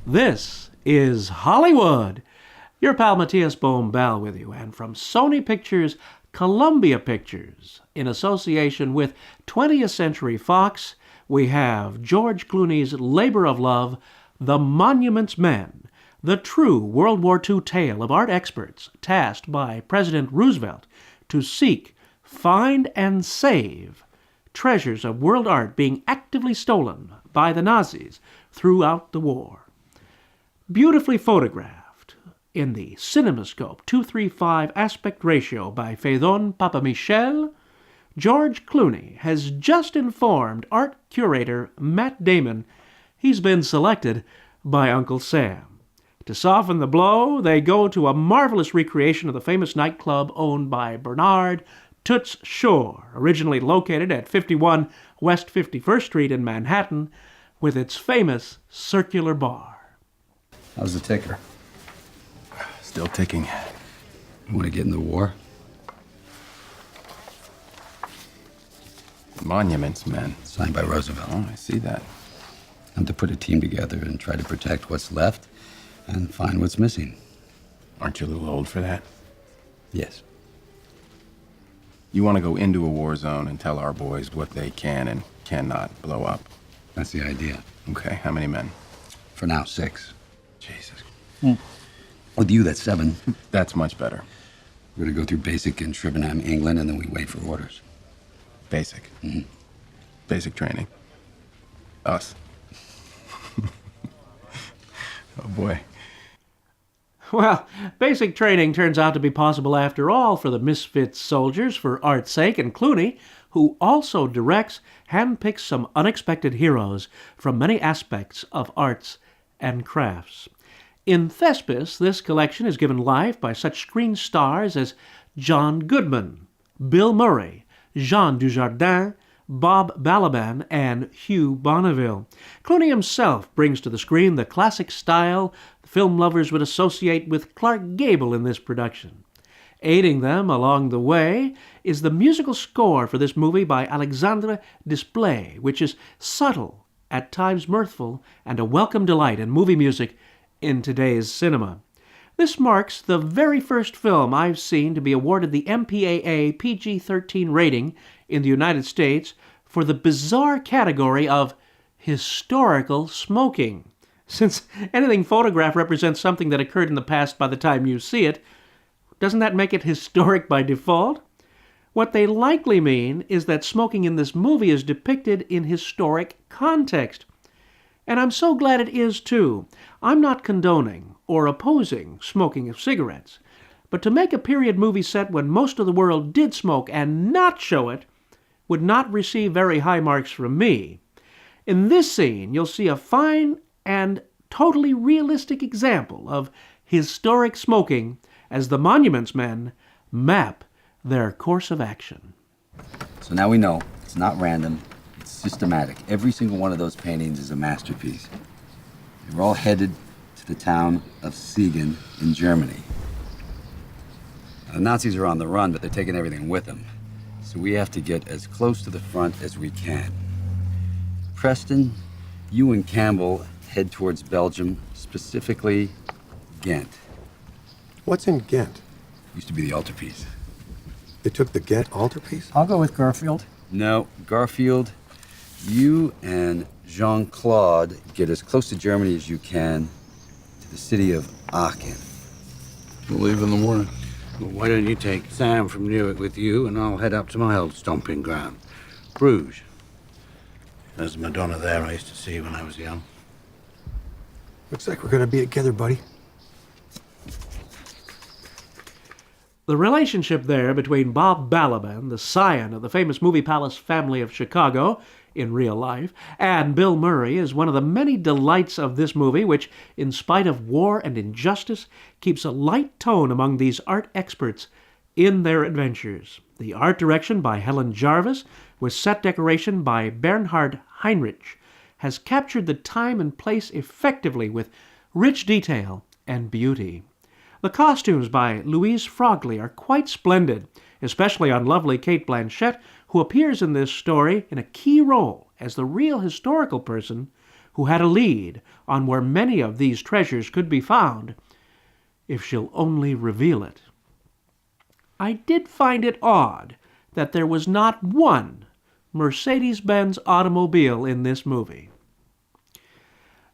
This is Hollywood. Your pal Matías Bombal with you, and from Sony Pictures, Columbia Pictures, in association with 20th Century Fox, we have George Clooney's labor of love, The Monuments Men, the true World War II tale of art experts tasked by President Roosevelt to seek, find, and save treasures of world art being actively stolen by the Nazis throughout the war. Beautifully photographed in the CinemaScope 235 aspect ratio by Faison Papamichel, George Clooney has just informed art curator Matt Damon he's been selected by Uncle Sam. To soften the blow, they go to a marvelous recreation of the famous nightclub owned by Bernard Toots Shore, originally located at 51 West 51st Street in Manhattan, with its famous circular bar. How's the ticker? Still ticking. You want to get in the war? Monuments Men. Signed by Roosevelt. Oh, I see that. I'm to put a team together and try to protect what's left and find what's missing. Aren't you a little old for that? Yes. You want to go into a war zone and tell our boys what they can and cannot blow up. That's the idea. Okay, how many men? For now, 6. Jesus. With you, that's 7. That's much better. We're going to go through basic in Shrivenham, England, and then we wait for orders. Basic. Mm-hmm. Basic training. Us. Oh, boy. Well, basic training turns out to be possible after all for the misfit soldiers for art's sake, and Clooney, who also directs, handpicks some unexpected heroes from many aspects of arts and crafts. In Thespis, this collection is given life by such screen stars as John Goodman, Bill Murray, Jean Dujardin, Bob Balaban, and Hugh Bonneville. Clooney himself brings to the screen the classic style film lovers would associate with Clark Gable in this production. Aiding them along the way is the musical score for this movie by Alexandre Desplat, which is subtle, at times mirthful, and a welcome delight in movie music in today's cinema. This marks the very first film I've seen to be awarded the MPAA PG-13 rating in the United States for the bizarre category of historical smoking. Since anything photographed represents something that occurred in the past by the time you see it, doesn't that make it historic by default? What they likely mean is that smoking in this movie is depicted in historic context. And I'm so glad it is, too. I'm not condoning or opposing smoking of cigarettes, but to make a period movie set when most of the world did smoke and not show it would not receive very high marks from me. In this scene, you'll see a fine and totally realistic example of historic smoking as the Monuments Men map their course of action. So now we know it's not random, it's systematic. Every single one of those paintings is a masterpiece. They were all headed to the town of Siegen in Germany. Now, the Nazis are on the run, but they're taking everything with them. So we have to get as close to the front as we can. Preston, you and Campbell head towards Belgium, specifically Ghent. What's in Ghent? Used to be the altarpiece. They took the Ghent altarpiece? I'll go with Garfield. No, Garfield, you and Jean-Claude get as close to Germany as you can to the city of Aachen. We'll leave in the morning. Well, why don't you take Sam from Newark with you, and I'll head up to my old stomping ground, Bruges. There's a Madonna there I used to see when I was young. Looks like we're gonna be together, buddy. The relationship there between Bob Balaban, the scion of the famous movie palace family of Chicago in real life, and Bill Murray is one of the many delights of this movie, which, in spite of war and injustice, keeps a light tone among these art experts in their adventures. The art direction by Helen Jarvis, with set decoration by Bernhard Heinrich, has captured the time and place effectively with rich detail and beauty. The costumes by Louise Frogley are quite splendid, especially on lovely Kate Blanchett, who appears in this story in a key role as the real historical person who had a lead on where many of these treasures could be found, if she'll only reveal it. I did find it odd that there was not one Mercedes-Benz automobile in this movie.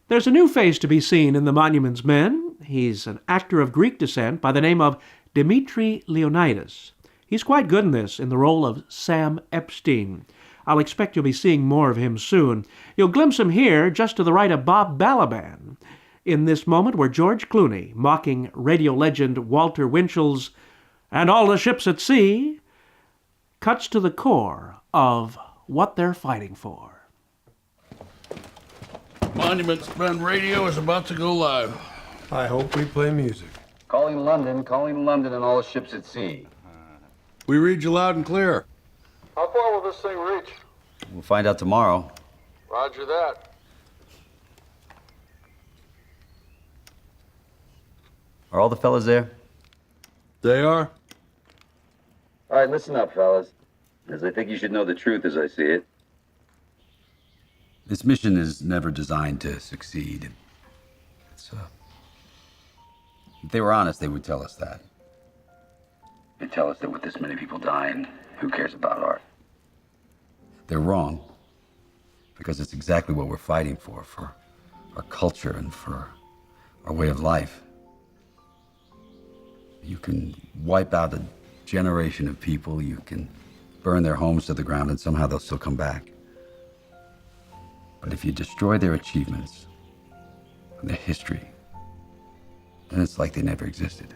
There's a new face to be seen in The Monuments Men. He's an actor of Greek descent by the name of Dimitri Leonidas. He's quite good in this, in the role of Sam Epstein. I'll expect you'll be seeing more of him soon. You'll glimpse him here, just to the right of Bob Balaban, in this moment where George Clooney, mocking radio legend Walter Winchell's "And all the ships at sea," cuts to the core of what they're fighting for. Monuments Men Radio is about to go live. I hope we play music. Calling London and all the ships at sea. We read you loud and clear. How far will this thing reach? We'll find out tomorrow. Roger that. Are all the fellas there? They are? All right, listen up, fellas, as I think you should know the truth as I see it. This mission is never designed to succeed. If they were honest, they would tell us that. They'd tell us that with this many people dying, who cares about art? They're wrong, because it's exactly what we're fighting for our culture and for our way of life. You can wipe out a generation of people, you can burn their homes to the ground, and somehow they'll still come back. But if you destroy their achievements and their history, then it's like they never existed.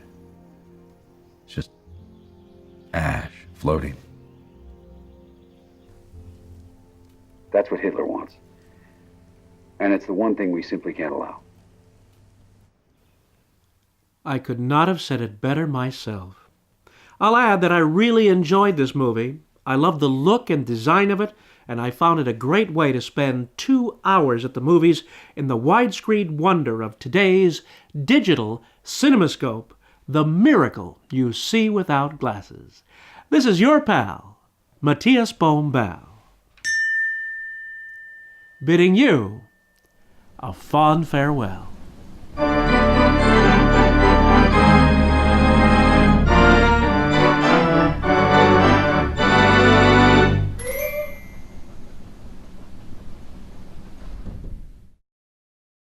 It's just ash floating. That's what Hitler wants. And it's the one thing we simply can't allow. I could not have said it better myself. I'll add that I really enjoyed this movie. I loved the look and design of it, and I found it a great way to spend 2 hours at the movies in the widescreen wonder of today's digital cinemascope, the miracle you see without glasses. This is your pal, Matías Bombal, bidding you a fond farewell.